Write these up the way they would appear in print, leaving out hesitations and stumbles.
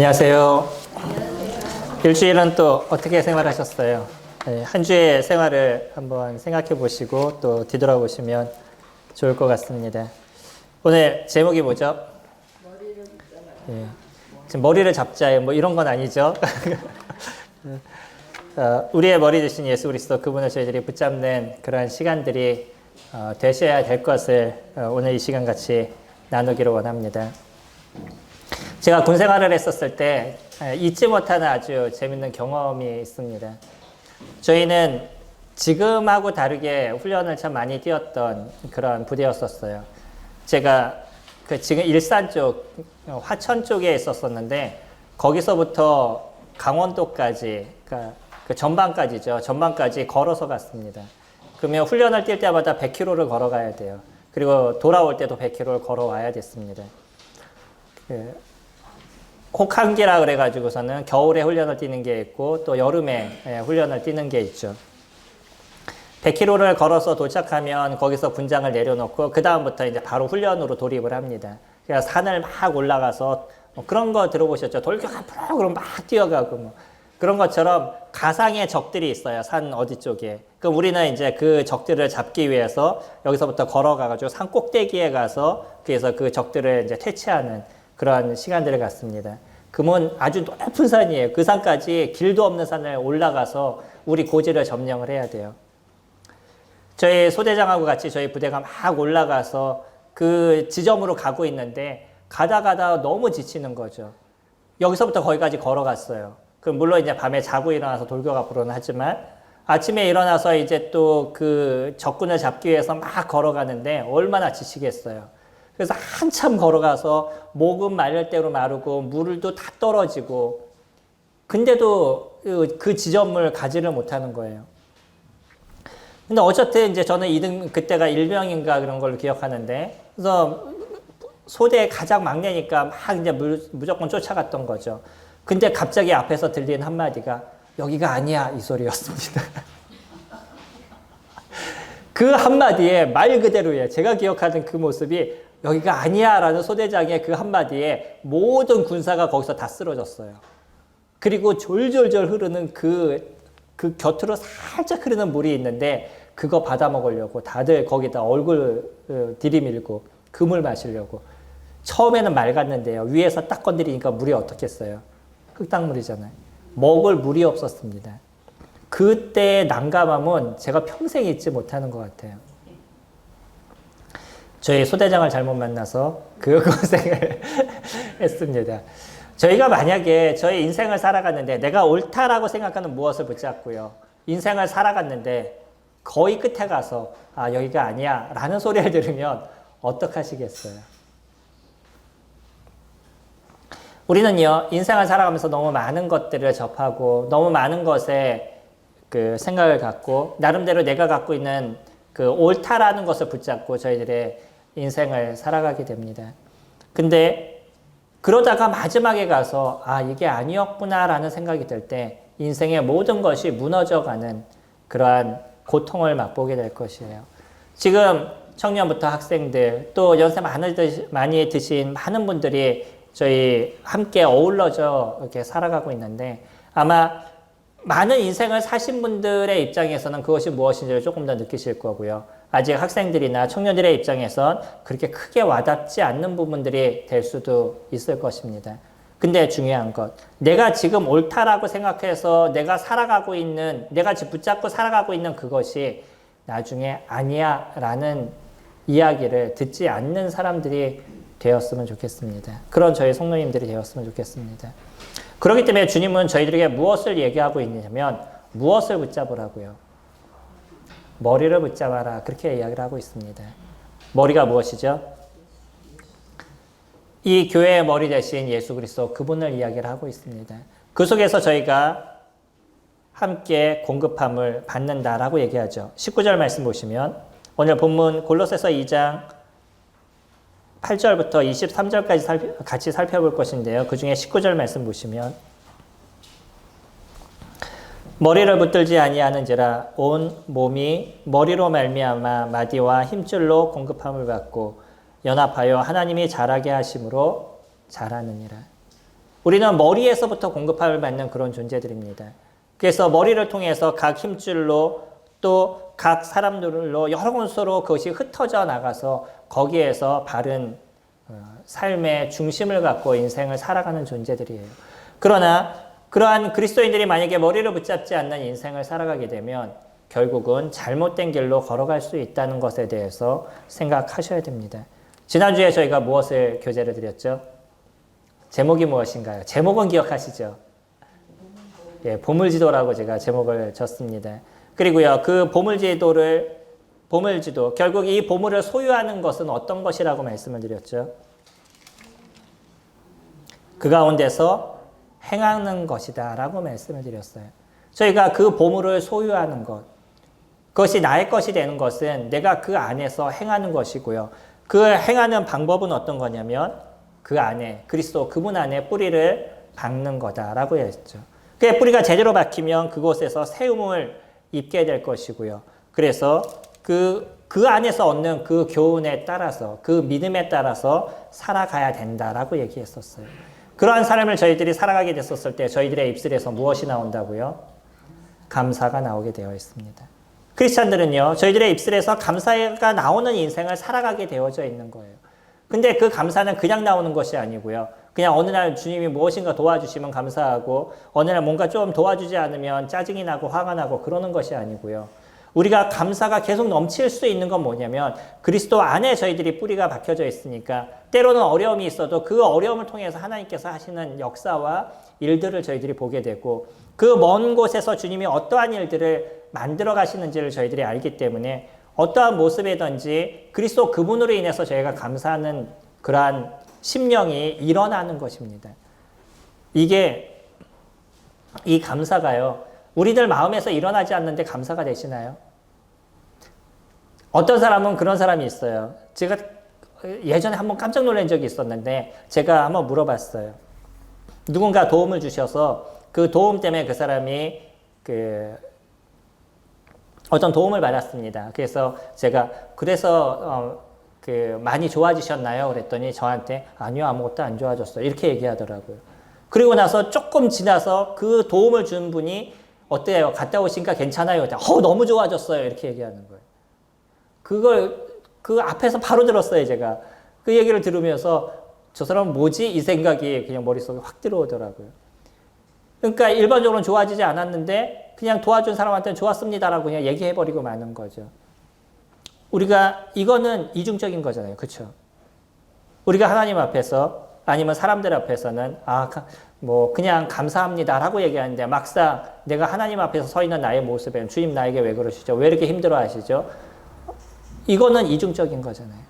안녕하세요. 일주일은 또 어떻게 생활하셨어요? 네, 한 주의 생활을 한번 생각해 보시고 또 뒤돌아보시면 좋을 것 같습니다. 오늘 제목이 뭐죠? 네, 지금 머리를 잡자요. 뭐 이런 건 아니죠? 우리의 머리 되신 예수 그리스도 그분을 저희들이 붙잡는 그런 시간들이 되셔야 될 것을 오늘 이 시간 같이 나누기를 원합니다. 제가 군 생활을 했었을 때 잊지 못하는 아주 재밌는 경험이 있습니다. 저희는 지금하고 다르게 훈련을 참 많이 뛰었던 그런 부대였었어요. 제가 지금 일산 쪽, 화천 쪽에 있었었는데 거기서부터 강원도까지, 그러니까 그 전방까지죠. 전방까지 걸어서 갔습니다. 그러면 훈련을 뛸 때마다 100km를 걸어가야 돼요. 그리고 돌아올 때도 100km를 걸어와야 됐습니다. 혹한기라 그래가지고서는 겨울에 훈련을 뛰는 게 있고 또 여름에 훈련을 뛰는 게 있죠. 100km를 걸어서 도착하면 거기서 군장을 내려놓고 그 다음부터 이제 바로 훈련으로 돌입을 합니다. 그래서 산을 막 올라가서 그런 거 들어보셨죠? 돌격 앞으로 그럼 막 뛰어가고 뭐 그런 것처럼 가상의 적들이 있어요. 산 어디 쪽에. 그럼 우리는 이제 그 적들을 잡기 위해서 여기서부터 걸어가가지고 산 꼭대기에 가서 그래서 그 적들을 이제 퇴치하는 그런 시간들을 갖습니다. 그러면 아주 높은 산이에요. 그 산까지 길도 없는 산을 올라가서 우리 고지를 점령을 해야 돼요. 저희 소대장하고 같이 저희 부대가 막 올라가서 그 지점으로 가고 있는데 가다 너무 지치는 거죠. 여기서부터 거기까지 걸어갔어요. 그럼 물론 이제 밤에 자고 일어나서 돌격 앞으로는 하지만 아침에 일어나서 이제 또 그 적군을 잡기 위해서 막 걸어가는데 얼마나 지치겠어요. 그래서 한참 걸어가서 목은 마를 대로 마르고 물도 다 떨어지고 근데도 그 지점을 가지를 못하는 거예요. 근데 어쨌든 이제 저는 2등 그때가 일병인가 그런 걸로 기억하는데 그래서 소대의 가장 막내니까 막 이제 무조건 쫓아갔던 거죠. 근데 갑자기 앞에서 들린 한마디가 여기가 아니야 이 소리였습니다. 그 한마디에 말 그대로예요. 제가 기억하는 그 모습이 여기가 아니야 라는 소대장의 그 한마디에 모든 군사가 거기서 다 쓰러졌어요. 그리고 졸졸졸 흐르는 그 곁으로 살짝 흐르는 물이 있는데 그거 받아 먹으려고 다들 거기다 얼굴 들이밀고 그 물 마시려고. 처음에는 맑았는데요. 위에서 딱 건드리니까 물이 어떻겠어요? 흙탕물이잖아요. 먹을 물이 없었습니다. 그때의 난감함은 제가 평생 잊지 못하는 것 같아요. 저희 소대장을 잘못 만나서 그 고생을 했습니다. 저희가 만약에 저희 인생을 살아갔는데 내가 옳다라고 생각하는 무엇을 붙잡고요. 인생을 살아갔는데 거의 끝에 가서 아 여기가 아니야 라는 소리를 들으면 어떡하시겠어요? 우리는요 인생을 살아가면서 너무 많은 것들을 접하고 너무 많은 것에 그 생각을 갖고 나름대로 내가 갖고 있는 그 옳다라는 것을 붙잡고 저희들의 인생을 살아가게 됩니다. 근데 그러다가 마지막에 가서 아 이게 아니었구나라는 생각이 들 때 인생의 모든 것이 무너져가는 그러한 고통을 맛보게 될 것이에요. 지금 청년부터 학생들 또 연세 많이 드신 많은 분들이 저희 함께 어우러져 이렇게 살아가고 있는데 아마 많은 인생을 사신 분들의 입장에서는 그것이 무엇인지를 조금 더 느끼실 거고요. 아직 학생들이나 청년들의 입장에선 그렇게 크게 와닿지 않는 부분들이 될 수도 있을 것입니다. 근데 중요한 것, 내가 지금 옳다라고 생각해서 내가 살아가고 있는, 내가 붙잡고 살아가고 있는 그것이 나중에 아니야 라는 이야기를 듣지 않는 사람들이 되었으면 좋겠습니다. 그런 저희 성도님들이 되었으면 좋겠습니다. 그렇기 때문에 주님은 저희들에게 무엇을 얘기하고 있냐면 무엇을 붙잡으라고요? 머리를 붙잡아라. 그렇게 이야기를 하고 있습니다. 머리가 무엇이죠? 이 교회의 머리 대신 예수 그리스도 그분을 이야기를 하고 있습니다. 그 속에서 저희가 함께 공급함을 받는다라고 얘기하죠. 19절 말씀 보시면 오늘 본문 골로새서 2장 8절부터 23절까지 같이 살펴볼 것인데요. 그 중에 19절 말씀 보시면 머리를 붙들지 아니하는지라 온 몸이 머리로 말미암아 마디와 힘줄로 공급함을 받고 연합하여 하나님이 자라게 하심으로 자라느니라. 우리는 머리에서부터 공급함을 받는 그런 존재들입니다. 그래서 머리를 통해서 각 힘줄로 또 각 사람들로 여러 곳으로 그것이 흩어져 나가서 거기에서 바른 삶의 중심을 갖고 인생을 살아가는 존재들이에요. 그러나 그러한 그리스도인들이 만약에 머리를 붙잡지 않는 인생을 살아가게 되면 결국은 잘못된 길로 걸어갈 수 있다는 것에 대해서 생각하셔야 됩니다. 지난주에 저희가 무엇을 교재를 드렸죠? 제목이 무엇인가요? 제목은 기억하시죠? 예, 보물지도라고 제가 제목을 줬습니다. 그리고요, 그 보물지도, 결국 이 보물을 소유하는 것은 어떤 것이라고 말씀을 드렸죠? 그 가운데서 행하는 것이다 라고 말씀을 드렸어요. 저희가 그 보물을 소유하는 것, 그것이 나의 것이 되는 것은 내가 그 안에서 행하는 것이고요. 그 행하는 방법은 어떤 거냐면 그 안에, 그리스도 그분 안에 뿌리를 박는 거다라고 했죠. 그 뿌리가 제대로 박히면 그곳에서 세움을 입게 될 것이고요. 그래서 그 안에서 얻는 그 교훈에 따라서, 그 믿음에 따라서 살아가야 된다라고 얘기했었어요. 그러한 삶을 저희들이 살아가게 됐었을 때 저희들의 입술에서 무엇이 나온다고요? 감사가 나오게 되어 있습니다. 크리스찬들은요, 저희들의 입술에서 감사가 나오는 인생을 살아가게 되어져 있는 거예요. 근데 그 감사는 그냥 나오는 것이 아니고요. 그냥 어느 날 주님이 무엇인가 도와주시면 감사하고 어느 날 뭔가 좀 도와주지 않으면 짜증이 나고 화가 나고 그러는 것이 아니고요. 우리가 감사가 계속 넘칠 수 있는 건 뭐냐면 그리스도 안에 저희들이 뿌리가 박혀져 있으니까 때로는 어려움이 있어도 그 어려움을 통해서 하나님께서 하시는 역사와 일들을 저희들이 보게 되고 그 먼 곳에서 주님이 어떠한 일들을 만들어 가시는지를 저희들이 알기 때문에 어떠한 모습이든지 그리스도 그분으로 인해서 저희가 감사하는 그러한 심령이 일어나는 것입니다. 이 감사가요, 우리들 마음에서 일어나지 않는데 감사가 되시나요? 어떤 사람은 그런 사람이 있어요. 제가 예전에 한번 깜짝 놀란 적이 있었는데 제가 한번 물어봤어요. 누군가 도움을 주셔서 그 도움 때문에 그 사람이 어떤 도움을 받았습니다. 그래서 제가 많이 좋아지셨나요? 그랬더니 저한테 아니요, 아무것도 안 좋아졌어요. 이렇게 얘기하더라고요. 그리고 나서 조금 지나서 그 도움을 준 분이 어때요? 갔다 오시니까 괜찮아요? 너무 좋아졌어요. 이렇게 얘기하는 거예요. 그 앞에서 바로 들었어요, 제가. 그 얘기를 들으면서 저 사람은 뭐지? 이 생각이 그냥 머릿속에 확 들어오더라고요. 그러니까 일반적으로는 좋아지지 않았는데 그냥 도와준 사람한테는 좋았습니다라고 그냥 얘기해버리고 마는 거죠. 이거는 이중적인 거잖아요. 그렇죠? 우리가 하나님 앞에서 아니면 사람들 앞에서는 그냥 감사합니다라고 얘기하는데 막상 내가 하나님 앞에서 서 있는 나의 모습에 주님 나에게 왜 그러시죠? 왜 이렇게 힘들어 하시죠? 이거는 이중적인 거잖아요.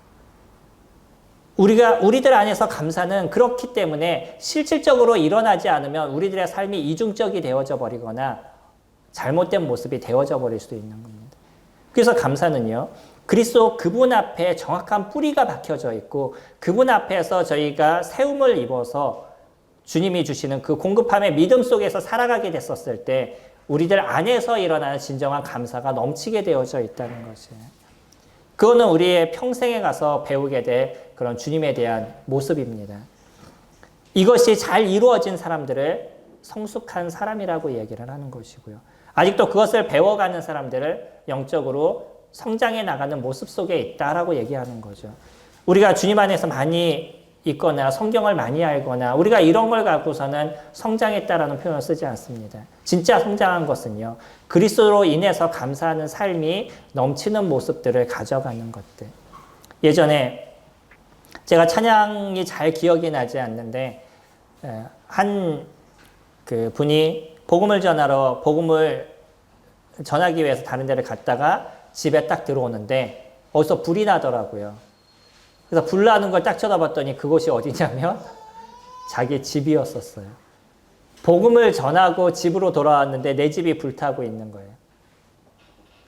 우리들 안에서 감사는 그렇기 때문에 실질적으로 일어나지 않으면 우리들의 삶이 이중적이 되어져 버리거나 잘못된 모습이 되어져 버릴 수도 있는 겁니다. 그래서 감사는요, 그리스도 그분 앞에 정확한 뿌리가 박혀져 있고 그분 앞에서 저희가 세움을 입어서 주님이 주시는 그 공급함의 믿음 속에서 살아가게 됐었을 때 우리들 안에서 일어나는 진정한 감사가 넘치게 되어져 있다는 것이에요. 그거는 우리의 평생에 가서 배우게 될 그런 주님에 대한 모습입니다. 이것이 잘 이루어진 사람들을 성숙한 사람이라고 얘기를 하는 것이고요. 아직도 그것을 배워가는 사람들을 영적으로 성장해 나가는 모습 속에 있다라고 얘기하는 거죠. 우리가 주님 안에서 많이 있거나 성경을 많이 알거나 우리가 이런 걸 갖고서는 성장했다라는 표현을 쓰지 않습니다. 진짜 성장한 것은요, 그리스도로 인해서 감사하는 삶이 넘치는 모습들을 가져가는 것들. 예전에 제가 찬양이 잘 기억이 나지 않는데 한 분이 복음을 전하기 위해서 다른 데를 갔다가 집에 딱 들어오는데 어디서 불이 나더라고요. 그래서 불 나는 걸 딱 쳐다봤더니 그곳이 어디냐면 자기 집이었었어요. 복음을 전하고 집으로 돌아왔는데 내 집이 불타고 있는 거예요.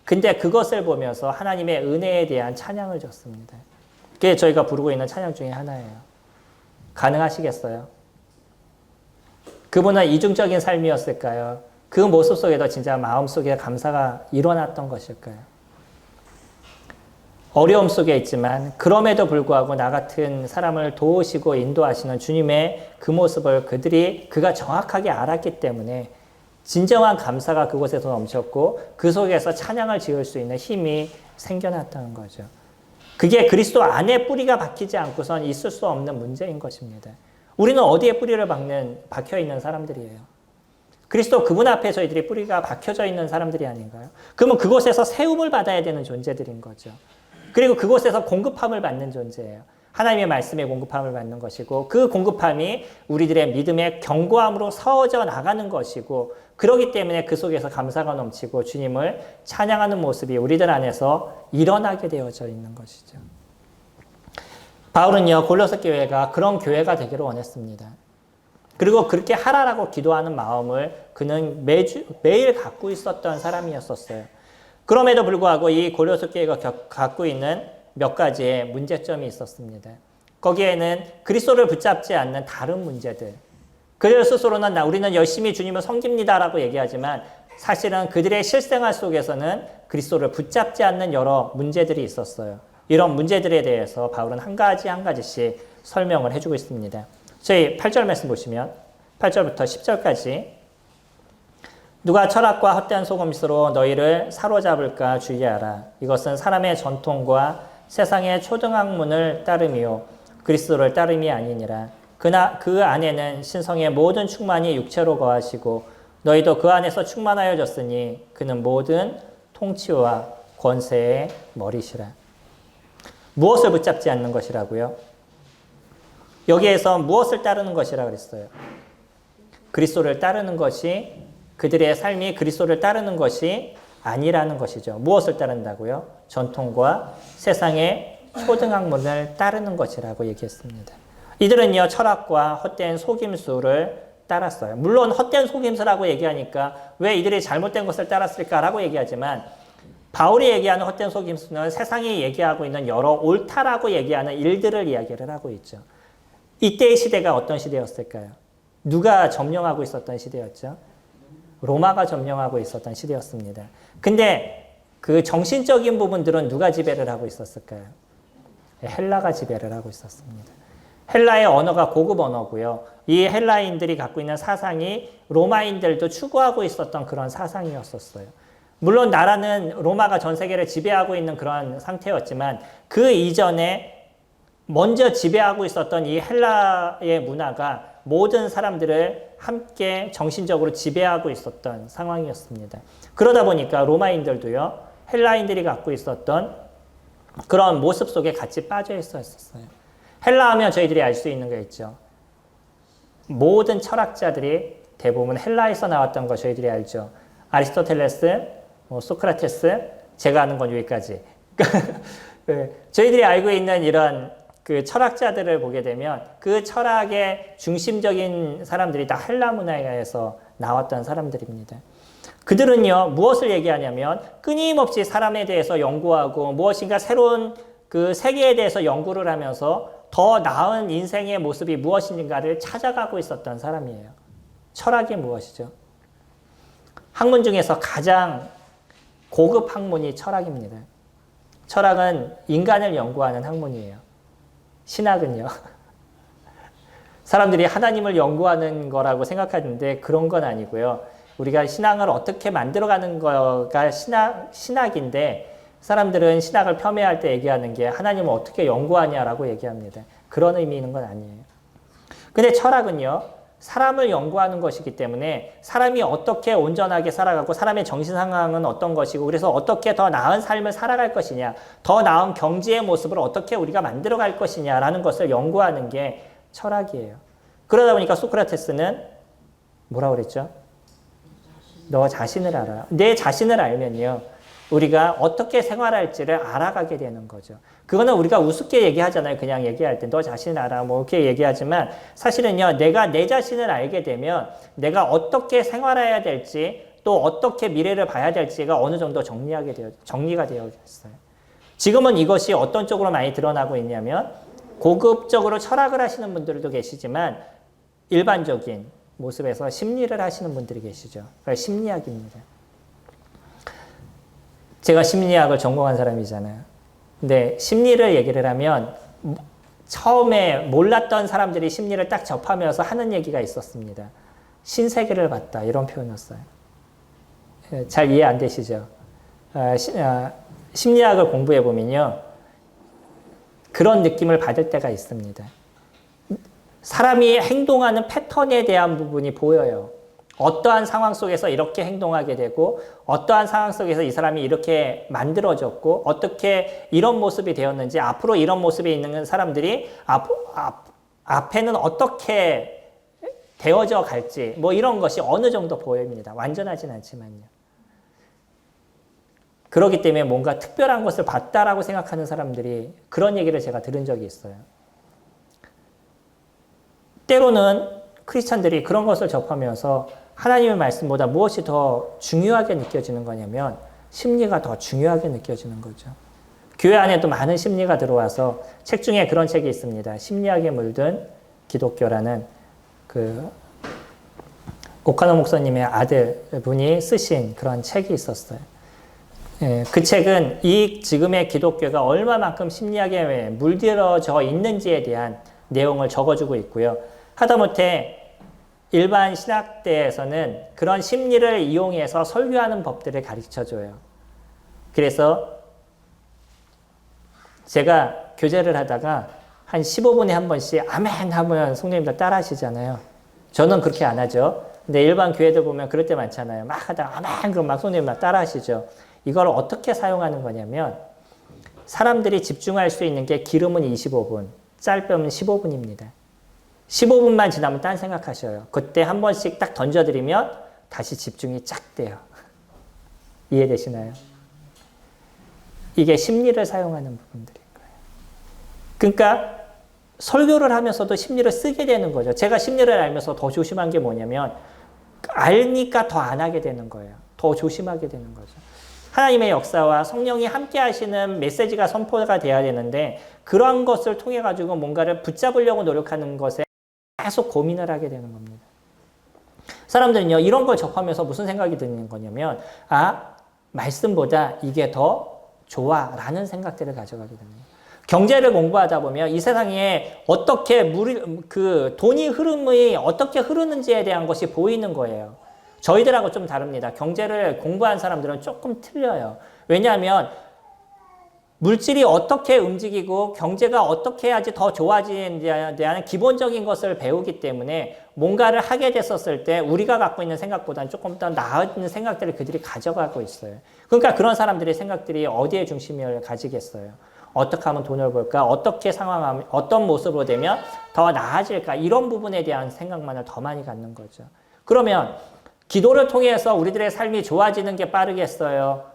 근데 그것을 보면서 하나님의 은혜에 대한 찬양을 줬습니다. 그게 저희가 부르고 있는 찬양 중에 하나예요. 가능하시겠어요? 그분은 이중적인 삶이었을까요? 그 모습 속에도 진짜 마음속에 감사가 일어났던 것일까요? 어려움 속에 있지만 그럼에도 불구하고 나 같은 사람을 도우시고 인도하시는 주님의 그 모습을 그가 정확하게 알았기 때문에 진정한 감사가 그곳에서 넘쳤고 그 속에서 찬양을 지을 수 있는 힘이 생겨났다는 거죠. 그게 그리스도 안에 뿌리가 박히지 않고선 있을 수 없는 문제인 것입니다. 우리는 어디에 뿌리를 박혀 있는 사람들이에요? 그리스도 그분 앞에 저희들이 뿌리가 박혀져 있는 사람들이 아닌가요? 그러면 그곳에서 세움을 받아야 되는 존재들인 거죠. 그리고 그곳에서 공급함을 받는 존재예요. 하나님의 말씀에 공급함을 받는 것이고 그 공급함이 우리들의 믿음의 견고함으로 서어져 나가는 것이고 그렇기 때문에 그 속에서 감사가 넘치고 주님을 찬양하는 모습이 우리들 안에서 일어나게 되어져 있는 것이죠. 바울은요, 골로새 교회가 그런 교회가 되기를 원했습니다. 그리고 그렇게 하라라고 기도하는 마음을 그는 매일 갖고 있었던 사람이었었어요. 그럼에도 불구하고 이 골로새 교회가 갖고 있는 몇 가지의 문제점이 있었습니다. 거기에는 그리스도를 붙잡지 않는 다른 문제들. 그들 스스로는 우리는 열심히 주님을 섬깁니다라고 얘기하지만 사실은 그들의 실생활 속에서는 그리스도를 붙잡지 않는 여러 문제들이 있었어요. 이런 문제들에 대해서 바울은 한 가지씩 설명을 해주고 있습니다. 저희 8절 말씀 보시면 8절부터 10절까지 누가 철학과 헛된 속임수로 너희를 사로잡을까 주의하라. 이것은 사람의 전통과 세상의 초등학문을 따름이요 그리스도를 따름이 아니니라. 그 안에는 신성의 모든 충만이 육체로 거하시고 너희도 그 안에서 충만하여졌으니 그는 모든 통치와 권세의 머리시라. 무엇을 붙잡지 않는 것이라고요? 여기에서 무엇을 따르는 것이라 그랬어요? 그리스도를 따르는 것이 그들의 삶이 그리스도를 따르는 것이 아니라는 것이죠. 무엇을 따른다고요? 전통과 세상의 초등학문을 따르는 것이라고 얘기했습니다. 이들은요, 철학과 헛된 속임수를 따랐어요. 물론 헛된 속임수라고 얘기하니까 왜 이들이 잘못된 것을 따랐을까라고 얘기하지만 바울이 얘기하는 헛된 속임수는 세상이 얘기하고 있는 여러 옳다라고 얘기하는 일들을 이야기를 하고 있죠. 이때의 시대가 어떤 시대였을까요? 누가 점령하고 있었던 시대였죠? 로마가 점령하고 있었던 시대였습니다. 근데 그 정신적인 부분들은 누가 지배를 하고 있었을까요? 헬라가 지배를 하고 있었습니다. 헬라의 언어가 고급 언어고요. 이 헬라인들이 갖고 있는 사상이 로마인들도 추구하고 있었던 그런 사상이었었어요. 물론 나라는 로마가 전 세계를 지배하고 있는 그런 상태였지만 그 이전에 먼저 지배하고 있었던 이 헬라의 문화가 모든 사람들을 함께 정신적으로 지배하고 있었던 상황이었습니다. 그러다 보니까 로마인들도요, 헬라인들이 갖고 있었던 그런 모습 속에 같이 빠져 있었어요. 헬라 하면 저희들이 알 수 있는 게 있죠. 모든 철학자들이 대부분 헬라에서 나왔던 거 저희들이 알죠. 아리스토텔레스, 소크라테스, 제가 아는 건 여기까지. 저희들이 알고 있는 이런 그 철학자들을 보게 되면 그 철학의 중심적인 사람들이 다 헬라 문화에서 나왔던 사람들입니다. 그들은요, 무엇을 얘기하냐면 끊임없이 사람에 대해서 연구하고 무엇인가 새로운 그 세계에 대해서 연구를 하면서 더 나은 인생의 모습이 무엇인가를 찾아가고 있었던 사람이에요. 철학이 무엇이죠? 학문 중에서 가장 고급 학문이 철학입니다. 철학은 인간을 연구하는 학문이에요. 신학은요. 사람들이 하나님을 연구하는 거라고 생각하는데 그런 건 아니고요. 우리가 신앙을 어떻게 만들어가는 거가 신학인데 사람들은 신학을 폄훼할 때 얘기하는 게 하나님을 어떻게 연구하냐라고 얘기합니다. 그런 의미 있는 건 아니에요. 근데 철학은요, 사람을 연구하는 것이기 때문에 사람이 어떻게 온전하게 살아가고 사람의 정신 상황은 어떤 것이고 그래서 어떻게 더 나은 삶을 살아갈 것이냐, 더 나은 경제의 모습을 어떻게 우리가 만들어갈 것이냐라는 것을 연구하는 게 철학이에요. 그러다 보니까 소크라테스는 뭐라고 그랬죠? 너 자신을 알아. 내 자신을 알면요, 우리가 어떻게 생활할지를 알아가게 되는 거죠. 그거는 우리가 우습게 얘기하잖아요. 그냥 얘기할 때 너 자신을 알아 뭐 이렇게 얘기하지만 사실은요, 내가 내 자신을 알게 되면 내가 어떻게 생활해야 될지 또 어떻게 미래를 봐야 될지가 어느 정도 정리가 되어 있어요. 지금은 이것이 어떤 쪽으로 많이 드러나고 있냐면 고급적으로 철학을 하시는 분들도 계시지만 일반적인 모습에서 심리를 하시는 분들이 계시죠. 그러니까 심리학입니다. 제가 심리학을 전공한 사람이잖아요. 근데 심리를 얘기를 하면 처음에 몰랐던 사람들이 심리를 딱 접하면서 하는 얘기가 있었습니다. 신세계를 봤다 이런 표현이었어요. 잘 이해 안 되시죠? 심리학을 공부해 보면요. 그런 느낌을 받을 때가 있습니다. 사람이 행동하는 패턴에 대한 부분이 보여요. 어떠한 상황 속에서 이렇게 행동하게 되고 어떠한 상황 속에서 이 사람이 이렇게 만들어졌고 어떻게 이런 모습이 되었는지 앞으로 이런 모습이 있는 사람들이 앞에는 어떻게 되어져 갈지 뭐 이런 것이 어느 정도 보입니다. 완전하진 않지만요. 그렇기 때문에 뭔가 특별한 것을 봤다라고 생각하는 사람들이 그런 얘기를 제가 들은 적이 있어요. 때로는 크리스찬들이 그런 것을 접하면서 하나님의 말씀보다 무엇이 더 중요하게 느껴지는 거냐면 심리가 더 중요하게 느껴지는 거죠. 교회 안에도 많은 심리가 들어와서 책 중에 그런 책이 있습니다. 심리학에 물든 기독교라는 오카노 목사님의 아들분이 쓰신 그런 책이 있었어요. 그 책은 이 지금의 기독교가 얼마만큼 심리학에 물들어져 있는지에 대한 내용을 적어주고 있고요. 하다못해 일반 신학대에서는 그런 심리를 이용해서 설교하는 법들을 가르쳐줘요. 그래서 제가 교제를 하다가 한 15분에 한 번씩 아멘 하면 성도님들 따라 하시잖아요. 저는 그렇게 안 하죠. 근데 일반 교회들 보면 그럴 때 많잖아요. 막 하다가 아멘 그럼 막 성도님 막 따라 하시죠. 이걸 어떻게 사용하는 거냐면 사람들이 집중할 수 있는 게 길음은 25분, 짧으면 15분입니다. 15분만 지나면 딴 생각하셔요. 그때 한 번씩 딱 던져드리면 다시 집중이 쫙 돼요. 이해되시나요? 이게 심리를 사용하는 부분들인 거예요. 그러니까 설교를 하면서도 심리를 쓰게 되는 거죠. 제가 심리를 알면서 더 조심한 게 뭐냐면 알니까 더 안 하게 되는 거예요. 더 조심하게 되는 거죠. 하나님의 역사와 성령이 함께 하시는 메시지가 선포가 돼야 되는데 그러한 것을 통해 가지고 뭔가를 붙잡으려고 노력하는 것에 계속 고민을 하게 되는 겁니다. 사람들은요, 이런 걸 접하면서 무슨 생각이 드는 거냐면, 말씀보다 이게 더 좋아 라는 생각들을 가져가게 됩니다. 경제를 공부하다 보면 이 세상에 어떻게 돈이 흐름이 어떻게 흐르는지에 대한 것이 보이는 거예요. 저희들하고 좀 다릅니다. 경제를 공부한 사람들은 조금 틀려요. 왜냐하면 물질이 어떻게 움직이고 경제가 어떻게 해야지 더 좋아지는지에 대한 기본적인 것을 배우기 때문에 뭔가를 하게 됐었을 때 우리가 갖고 있는 생각보다는 조금 더 나은 생각들을 그들이 가져가고 있어요. 그러니까 그런 사람들의 생각들이 어디에 중심을 가지겠어요? 어떻게 하면 돈을 벌까? 어떻게 상황하면, 어떤 모습으로 되면 더 나아질까? 이런 부분에 대한 생각만을 더 많이 갖는 거죠. 그러면 기도를 통해서 우리들의 삶이 좋아지는 게 빠르겠어요?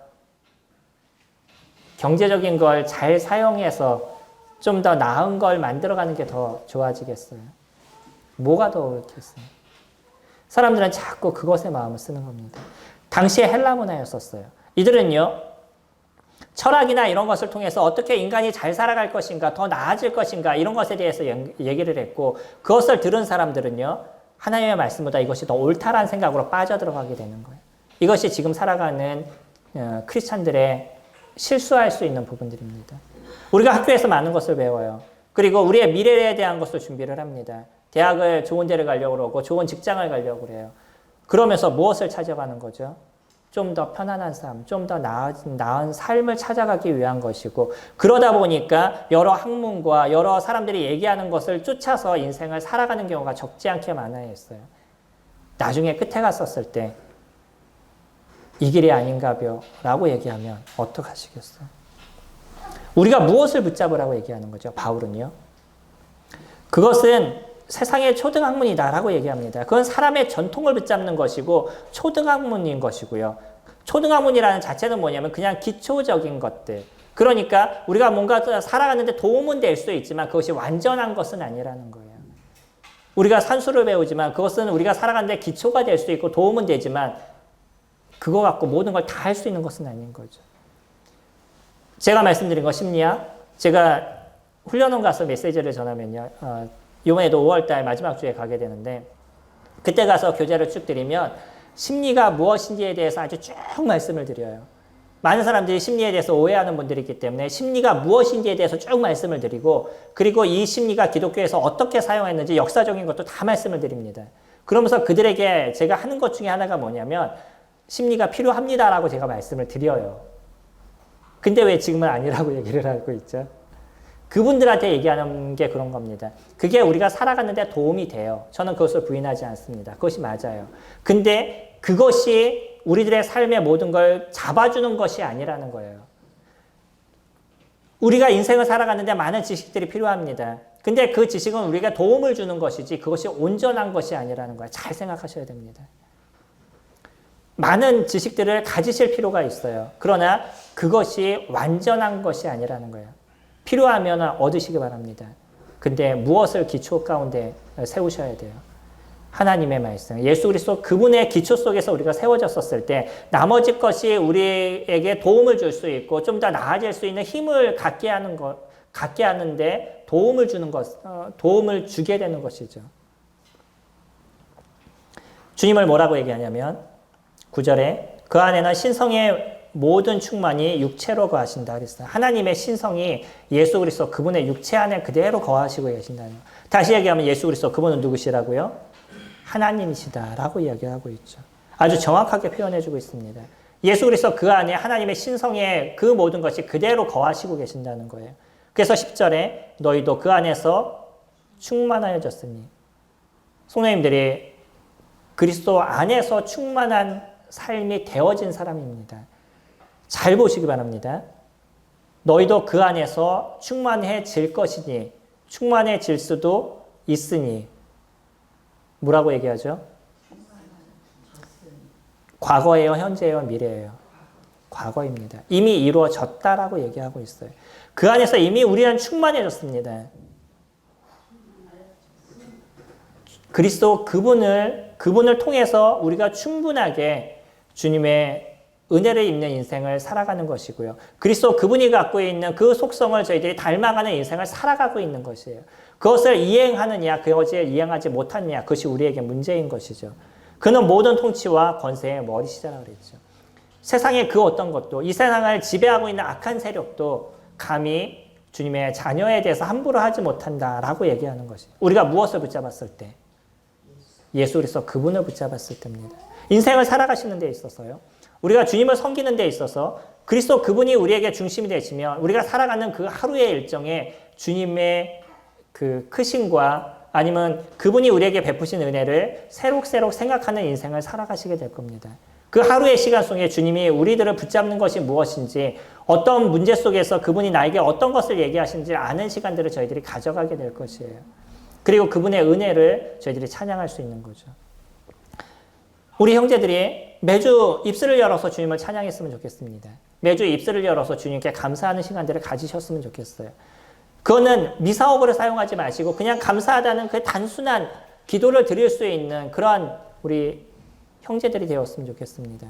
경제적인 걸 잘 사용해서 좀 더 나은 걸 만들어가는 게 더 좋아지겠어요? 뭐가 더 옳겠어요? 사람들은 자꾸 그것에 마음을 쓰는 겁니다. 당시에 헬라 문화였었어요. 이들은요, 철학이나 이런 것을 통해서 어떻게 인간이 잘 살아갈 것인가, 더 나아질 것인가, 이런 것에 대해서 얘기를 했고, 그것을 들은 사람들은요, 하나님의 말씀보다 이것이 더 옳다라는 생각으로 빠져들어가게 되는 거예요. 이것이 지금 살아가는 크리스찬들의 실수할 수 있는 부분들입니다. 우리가 학교에서 많은 것을 배워요. 그리고 우리의 미래에 대한 것을 준비를 합니다. 대학을 좋은 데를 가려고 그러고 좋은 직장을 가려고 그래요. 그러면서 무엇을 찾아가는 거죠? 좀 더 편안한 삶, 좀 더 나은 삶을 찾아가기 위한 것이고 그러다 보니까 여러 학문과 여러 사람들이 얘기하는 것을 쫓아서 인생을 살아가는 경우가 적지 않게 많아야 했어요. 나중에 끝에 갔었을 때 이 길이 아닌가벼 라고 얘기하면 어떡하시겠어요? 우리가 무엇을 붙잡으라고 얘기하는 거죠? 바울은요. 그것은 세상의 초등학문이다 라고 얘기합니다. 그건 사람의 전통을 붙잡는 것이고 초등학문인 것이고요. 초등학문이라는 자체는 뭐냐면 그냥 기초적인 것들. 그러니까 우리가 뭔가 살아가는데 도움은 될 수 있지만 그것이 완전한 것은 아니라는 거예요. 우리가 산수를 배우지만 그것은 우리가 살아가는데 기초가 될 수 있고 도움은 되지만 그거 갖고 모든 걸 다 할 수 있는 것은 아닌 거죠. 제가 말씀드린 거 심리학, 제가 훈련원 가서 메시지를 전하면요. 이번에도 5월달 마지막 주에 가게 되는데 그때 가서 교재를 쭉 드리면 심리가 무엇인지에 대해서 아주 쭉 말씀을 드려요. 많은 사람들이 심리에 대해서 오해하는 분들이 있기 때문에 심리가 무엇인지에 대해서 쭉 말씀을 드리고 그리고 이 심리가 기독교에서 어떻게 사용했는지 역사적인 것도 다 말씀을 드립니다. 그러면서 그들에게 제가 하는 것 중에 하나가 뭐냐면 심리가 필요합니다라고 제가 말씀을 드려요. 근데 왜 지금은 아니라고 얘기를 하고 있죠? 그분들한테 얘기하는 게 그런 겁니다. 그게 우리가 살아가는데 도움이 돼요. 저는 그것을 부인하지 않습니다. 그것이 맞아요. 근데 그것이 우리들의 삶의 모든 걸 잡아주는 것이 아니라는 거예요. 우리가 인생을 살아가는데 많은 지식들이 필요합니다. 근데 그 지식은 우리가 도움을 주는 것이지 그것이 온전한 것이 아니라는 거예요. 잘 생각하셔야 됩니다. 많은 지식들을 가지실 필요가 있어요. 그러나 그것이 완전한 것이 아니라는 거예요. 필요하면 얻으시기 바랍니다. 근데 무엇을 기초 가운데 세우셔야 돼요? 하나님의 말씀, 예수 그리스도 그분의 기초 속에서 우리가 세워졌었을 때 나머지 것이 우리에게 도움을 줄 수 있고 좀 더 나아질 수 있는 힘을 갖게 하는데 도움을 주는 것, 도움을 주게 되는 것이죠. 주님을 뭐라고 얘기하냐면 9절에 그 안에는 신성의 모든 충만이 육체로 거하신다 그랬어요. 하나님의 신성이 예수 그리스도 그분의 육체 안에 그대로 거하시고 계신다는 거예요. 다시 얘기하면 예수 그리스도 그분은 누구시라고요? 하나님이시다라고 이야기하고 있죠. 아주 정확하게 표현해주고 있습니다. 예수 그리스도 그 안에 하나님의 신성의 그 모든 것이 그대로 거하시고 계신다는 거예요. 그래서 10절에 너희도 그 안에서 충만하여졌으니 성도님들이 그리스도 안에서 충만한 삶이 되어진 사람입니다. 잘 보시기 바랍니다. 너희도 그 안에서 충만해질 것이니 충만해질 수도 있으니 뭐라고 얘기하죠? 과거예요, 현재예요, 미래예요? 과거입니다. 이미 이루어졌다라고 얘기하고 있어요. 그 안에서 이미 우리는 충만해졌습니다. 그리스도 그분을 통해서 우리가 충분하게 주님의 은혜를 입는 인생을 살아가는 것이고요. 그리스도 그분이 갖고 있는 그 속성을 저희들이 닮아가는 인생을 살아가고 있는 것이에요. 그것을 이행하느냐, 그것을 이행하지 못하느냐, 그것이 우리에게 문제인 것이죠. 그는 모든 통치와 권세의 머리시자라고 그랬죠. 세상의 그 어떤 것도, 이 세상을 지배하고 있는 악한 세력도 감히 주님의 자녀에 대해서 함부로 하지 못한다라고 얘기하는 것이에요. 우리가 무엇을 붙잡았을 때? 예수 그리스도 그분을 붙잡았을 때입니다. 인생을 살아가시는 데 있어서요. 우리가 주님을 섬기는 데 있어서 그리스도 그분이 우리에게 중심이 되시면 우리가 살아가는 그 하루의 일정에 주님의 그 크심과 아니면 그분이 우리에게 베푸신 은혜를 새록새록 생각하는 인생을 살아가시게 될 겁니다. 그 하루의 시간 속에 주님이 우리들을 붙잡는 것이 무엇인지 어떤 문제 속에서 그분이 나에게 어떤 것을 얘기하시는지 아는 시간들을 저희들이 가져가게 될 것이에요. 그리고 그분의 은혜를 저희들이 찬양할 수 있는 거죠. 우리 형제들이 매주 입술을 열어서 주님을 찬양했으면 좋겠습니다. 매주 입술을 열어서 주님께 감사하는 시간들을 가지셨으면 좋겠어요. 그거는 미사오브를 사용하지 마시고 그냥 감사하다는 그 단순한 기도를 드릴 수 있는 그러한 우리 형제들이 되었으면 좋겠습니다.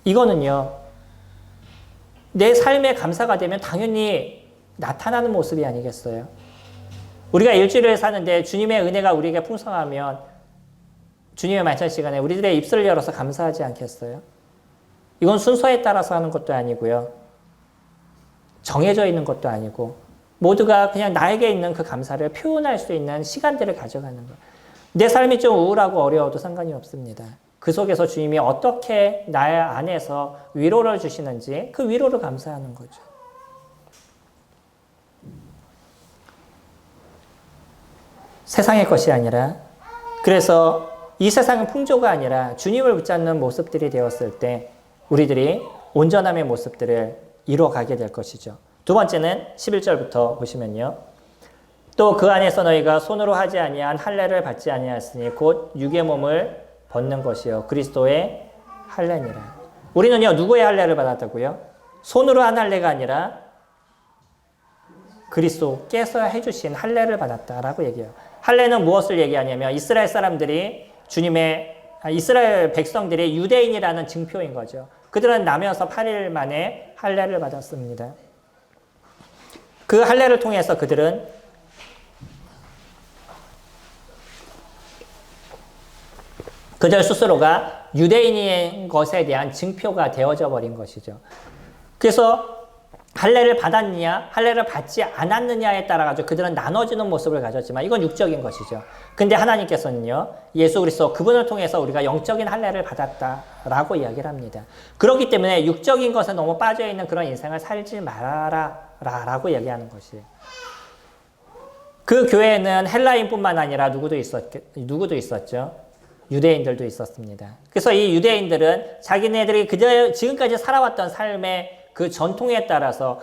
이거는요, 내 삶에 감사가 되면 당연히 나타나는 모습이 아니겠어요? 우리가 일주일을 사는데 주님의 은혜가 우리에게 풍성하면 주님의 만찬 시간에 우리들의 입술을 열어서 감사하지 않겠어요? 이건 순서에 따라서 하는 것도 아니고요. 정해져 있는 것도 아니고 모두가 그냥 나에게 있는 그 감사를 표현할 수 있는 시간들을 가져가는 거예요. 내 삶이 좀 우울하고 어려워도 상관이 없습니다. 그 속에서 주님이 어떻게 나의 안에서 위로를 주시는지 그 위로를 감사하는 거죠. 세상의 것이 아니라, 그래서 이 세상은 풍조가 아니라 주님을 붙잡는 모습들이 되었을 때 우리들이 온전함의 모습들을 이루어가게 될 것이죠. 두 번째는 11절부터 보시면요. 또 그 안에서 너희가 손으로 하지 아니한 할례를 받지 아니하였으니 곧 육의 몸을 벗는 것이요 그리스도의 할례니라. 우리는요, 누구의 할례를 받았다고요? 손으로 한 할례가 아니라 그리스도께서 해주신 할례를 받았다라고 얘기해요. 할례는 무엇을 얘기하냐면 이스라엘 사람들이 이스라엘 백성들이 유대인이라는 증표인 거죠. 그들은 나면서 8일 만에 할례를 받았습니다. 그 할례를 통해서 그들은 그들 스스로가 유대인인 것에 대한 증표가 되어져 버린 것이죠. 그래서 할례를 받았느냐, 할례를 받지 않았느냐에 따라 가지고 그들은 나눠지는 모습을 가졌지만 이건 육적인 것이죠. 근데 하나님께서는요, 예수 그리스도 그분을 통해서 우리가 영적인 할례를 받았다라고 이야기를 합니다. 그렇기 때문에 육적인 것에 너무 빠져 있는 그런 인생을 살지 말아라라고 얘기하는 것이에요. 그 교회에는 헬라인뿐만 아니라 누구도 있었죠. 유대인들도 있었습니다. 그래서 이 유대인들은 자기네들이 지금까지 살아왔던 삶의 그 전통에 따라서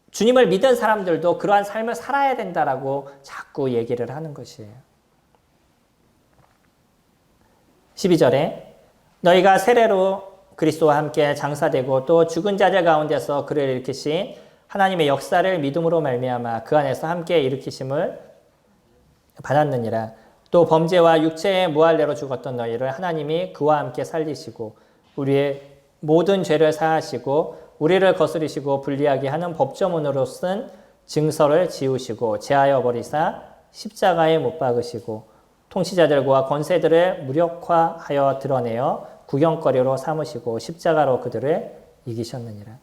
주님을 믿은 사람들도 그러한 삶을 살아야 된다라고 자꾸 얘기를 하는 것이에요. 12절에 너희가 세례로 그리스도와 함께 장사되고 또 죽은 자들 가운데서 그를 일으키신 하나님의 역사를 믿음으로 말미암아 그 안에서 함께 일으키심을 받았느니라. 또 범죄와 육체의 무할례로 죽었던 너희를 하나님이 그와 함께 살리시고 우리의 모든 죄를 사하시고 우리를 거스리시고 불리하게 하는 법조문으로 쓴 증서를 지우시고 제하여 버리사 십자가에 못 박으시고 통치자들과 권세들을 무력화하여 드러내어 구경거리로 삼으시고 십자가로 그들을 이기셨느니라.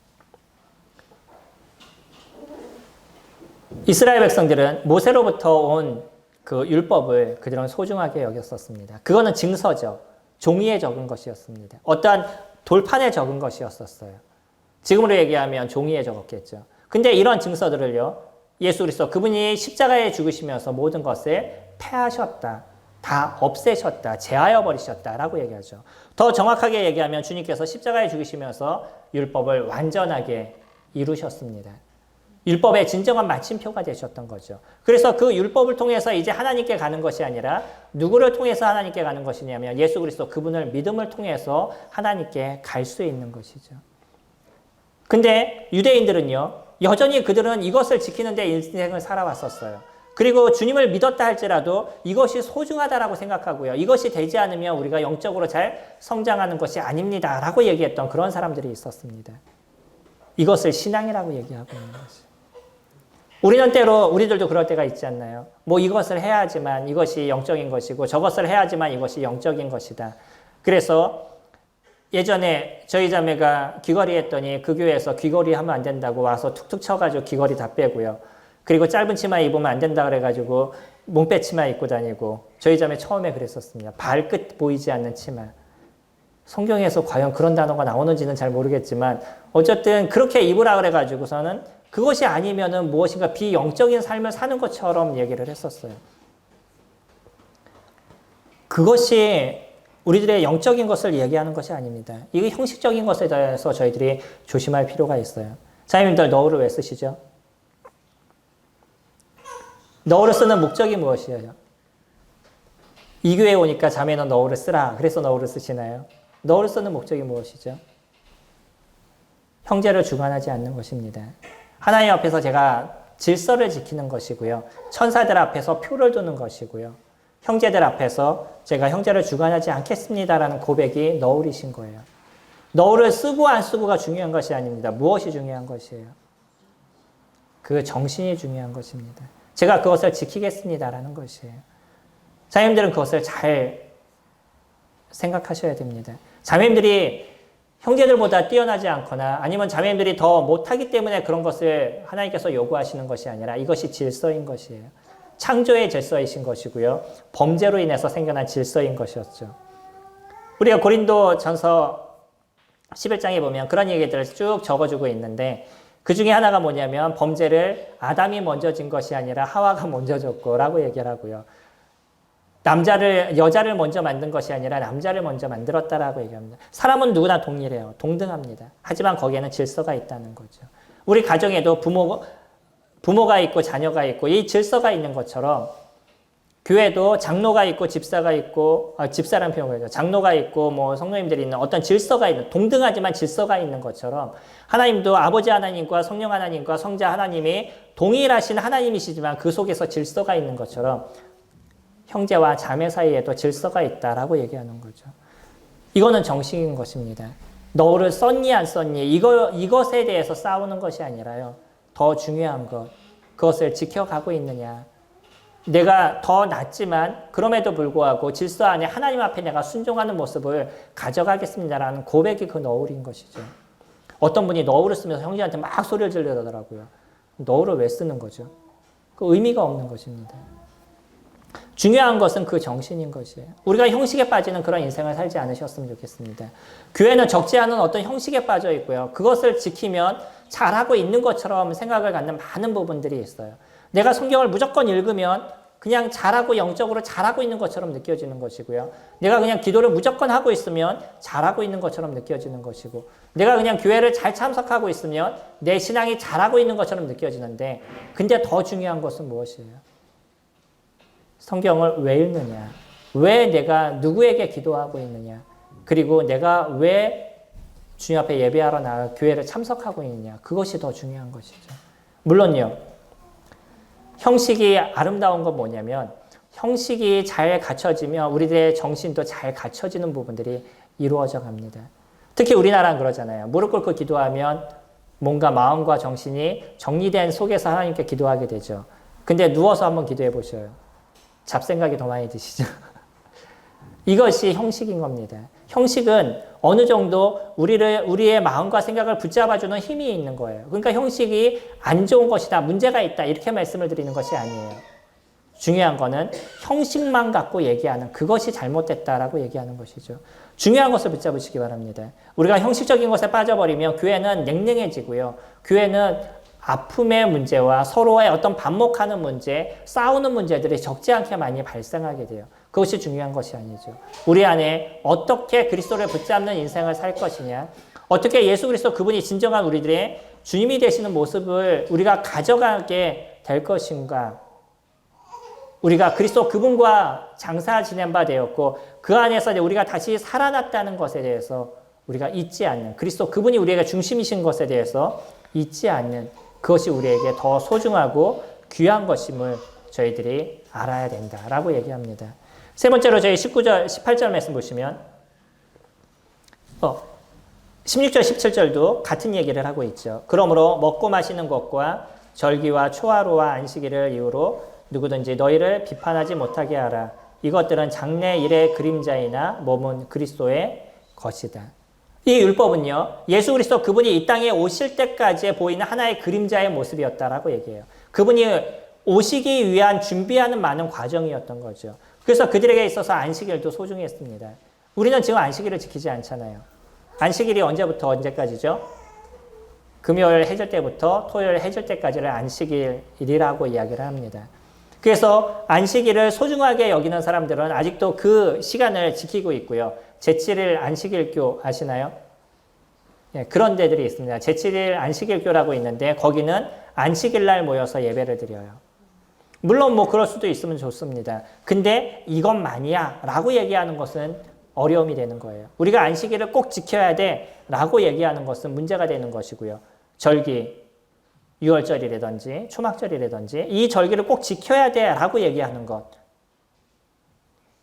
이스라엘 백성들은 모세로부터 온 그 율법을 그들은 소중하게 여겼었습니다. 그거는 증서죠. 종이에 적은 것이었습니다. 어떠한 돌판에 적은 것이었었어요. 지금으로 얘기하면 종이에 적었겠죠. 근데 이런 증서들을요, 예수 그리스도 그분이 십자가에 죽으시면서 모든 것을 폐하셨다, 다 없애셨다, 제하여 버리셨다라고 얘기하죠. 더 정확하게 얘기하면 주님께서 십자가에 죽으시면서 율법을 완전하게 이루셨습니다. 율법의 진정한 마침표가 되셨던 거죠. 그래서 그 율법을 통해서 이제 하나님께 가는 것이 아니라 누구를 통해서 하나님께 가는 것이냐면 예수 그리스도 그분을 믿음을 통해서 하나님께 갈 수 있는 것이죠. 근데 유대인들은요, 여전히 그들은 이것을 지키는 데 인생을 살아왔었어요. 그리고 주님을 믿었다 할지라도 이것이 소중하다라고 생각하고요. 이것이 되지 않으면 우리가 영적으로 잘 성장하는 것이 아닙니다 라고 얘기했던 그런 사람들이 있었습니다. 이것을 신앙이라고 얘기하고 있는 것이죠. 우리들도 그럴 때가 있지 않나요? 뭐 이것을 해야지만 이것이 영적인 것이고 저것을 해야지만 이것이 영적인 것이다. 그래서 예전에 저희 자매가 귀걸이 했더니 그 교회에서 귀걸이 하면 안 된다고 와서 툭툭 쳐가지고 귀걸이 다 빼고요. 그리고 짧은 치마 입으면 안 된다 그래가지고 몽빼 치마 입고 다니고 저희 자매 처음에 그랬었습니다. 발끝 보이지 않는 치마. 성경에서 과연 그런 단어가 나오는지는 잘 모르겠지만 어쨌든 그렇게 입으라 그래가지고서는 그것이 아니면은 무엇인가 비영적인 삶을 사는 것처럼 얘기를 했었어요. 그것이 우리들의 영적인 것을 얘기하는 것이 아닙니다. 이게 형식적인 것에 대해서 저희들이 조심할 필요가 있어요. 자매님들 너울을 왜 쓰시죠? 너울을 쓰는 목적이 무엇이에요? 이 교회에 오니까 자매는 너울을 쓰라. 그래서 너울을 쓰시나요? 너울을 쓰는 목적이 무엇이죠? 형제를 주관하지 않는 것입니다. 하나님 앞에서 제가 질서를 지키는 것이고요. 천사들 앞에서 표를 두는 것이고요. 형제들 앞에서 제가 형제를 주관하지 않겠습니다라는 고백이 너울이신 거예요. 너울을 쓰고 안 쓰고가 중요한 것이 아닙니다. 무엇이 중요한 것이에요? 그 정신이 중요한 것입니다. 제가 그것을 지키겠습니다라는 것이에요. 자매님들은 그것을 잘 생각하셔야 됩니다. 자매님들이 형제들보다 뛰어나지 않거나 아니면 자매님들이 더 못하기 때문에 그런 것을 하나님께서 요구하시는 것이 아니라 이것이 질서인 것이에요. 창조의 질서이신 것이고요. 범죄로 인해서 생겨난 질서인 것이었죠. 우리가 고린도 전서 11장에 보면 그런 얘기들을 쭉 적어주고 있는데 그 중에 하나가 뭐냐면 범죄를 아담이 먼저 진 것이 아니라 하와가 먼저 졌고라고 얘기를 하고요. 여자를 먼저 만든 것이 아니라 남자를 먼저 만들었다라고 얘기합니다. 사람은 누구나 동일해요. 동등합니다. 하지만 거기에는 질서가 있다는 거죠. 우리 가정에도 부모가 있고 자녀가 있고 이 질서가 있는 것처럼 교회도 장로가 있고 집사가 있고 집사란 표현을 하죠. 장로가 있고 뭐 성도님들이 있는 어떤 질서가 있는 동등하지만 질서가 있는 것처럼 하나님도 아버지 하나님과 성령 하나님과 성자 하나님이 동일하신 하나님이시지만 그 속에서 질서가 있는 것처럼 형제와 자매 사이에도 질서가 있다라고 얘기하는 거죠. 이거는 정식인 것입니다. 너를 썼니 안 썼니 이것에 대해서 싸우는 것이 아니라요. 더 중요한 것, 그것을 지켜가고 있느냐. 내가 더 낫지만 그럼에도 불구하고 질서 안에 하나님 앞에 내가 순종하는 모습을 가져가겠습니다라는 고백이 그 너울인 것이죠. 어떤 분이 너울을 쓰면서 형제한테 막 소리를 지르더라고요. 너울을 왜 쓰는 거죠? 그 의미가 없는 것입니다. 중요한 것은 그 정신인 것이에요. 우리가 형식에 빠지는 그런 인생을 살지 않으셨으면 좋겠습니다. 교회는 적지 않은 어떤 형식에 빠져 있고요. 그것을 지키면 잘하고 있는 것처럼 생각을 갖는 많은 부분들이 있어요. 내가 성경을 무조건 읽으면 그냥 잘하고 영적으로 잘하고 있는 것처럼 느껴지는 것이고요. 내가 그냥 기도를 무조건 하고 있으면 잘하고 있는 것처럼 느껴지는 것이고, 내가 그냥 교회를 잘 참석하고 있으면 내 신앙이 잘하고 있는 것처럼 느껴지는데, 근데 더 중요한 것은 무엇이에요? 성경을 왜 읽느냐? 왜 내가 누구에게 기도하고 있느냐? 그리고 내가 왜 주님 앞에 예배하러 나가 교회를 참석하고 있느냐? 그것이 더 중요한 것이죠. 물론요. 형식이 아름다운 건 뭐냐면 형식이 잘 갖춰지면 우리들의 정신도 잘 갖춰지는 부분들이 이루어져 갑니다. 특히 우리나라는 그러잖아요. 무릎 꿇고 기도하면 뭔가 마음과 정신이 정리된 속에서 하나님께 기도하게 되죠. 근데 누워서 한번 기도해 보셔요. 잡생각이 더 많이 드시죠. 이것이 형식인 겁니다. 형식은 어느 정도 우리의 마음과 생각을 붙잡아주는 힘이 있는 거예요. 그러니까 형식이 안 좋은 것이다, 문제가 있다, 이렇게 말씀을 드리는 것이 아니에요. 중요한 거는 형식만 갖고 얘기하는 그것이 잘못됐다라고 얘기하는 것이죠. 중요한 것을 붙잡으시기 바랍니다. 우리가 형식적인 것에 빠져버리면 교회는 냉랭해지고요. 교회는 아픔의 문제와 서로의 어떤 반목하는 문제, 싸우는 문제들이 적지 않게 많이 발생하게 돼요. 그것이 중요한 것이 아니죠. 우리 안에 어떻게 그리스도를 붙잡는 인생을 살 것이냐, 어떻게 예수 그리스도 그분이 진정한 우리들의 주님이 되시는 모습을 우리가 가져가게 될 것인가, 우리가 그리스도 그분과 장사 지낸 바 되었고 그 안에서 우리가 다시 살아났다는 것에 대해서 우리가 잊지 않는, 그리스도 그분이 우리에게 중심이신 것에 대해서 잊지 않는, 그것이 우리에게 더 소중하고 귀한 것임을 저희들이 알아야 된다라고 얘기합니다. 세 번째로 저희 19절, 18절 말씀 보시면 16절, 17절도 같은 얘기를 하고 있죠. 그러므로 먹고 마시는 것과 절기와 초하루와 안식일을 이유로 누구든지 너희를 비판하지 못하게 하라. 이것들은 장래 일의 그림자이나 몸은 그리스도의 것이다. 이 율법은요, 예수 그리스도 그분이 이 땅에 오실 때까지 보이는 하나의 그림자의 모습이었다라고 얘기해요. 그분이 오시기 위한 준비하는 많은 과정이었던 거죠. 그래서 그들에게 있어서 안식일도 소중했습니다. 우리는 지금 안식일을 지키지 않잖아요. 안식일이 언제부터 언제까지죠? 금요일 해질 때부터 토요일 해질 때까지를 안식일이라고 이야기를 합니다. 그래서 안식일을 소중하게 여기는 사람들은 아직도 그 시간을 지키고 있고요. 제7일 안식일교 아시나요? 예, 그런 데들이 있습니다. 제7일 안식일교라고 있는데 거기는 안식일날 모여서 예배를 드려요. 물론 뭐 그럴 수도 있으면 좋습니다. 근데 이것만이야 라고 얘기하는 것은 어려움이 되는 거예요. 우리가 안식일을 꼭 지켜야 돼 라고 얘기하는 것은 문제가 되는 것이고요. 절기, 유월절이라든지 초막절이라든지 이 절기를 꼭 지켜야 돼 라고 얘기하는 것,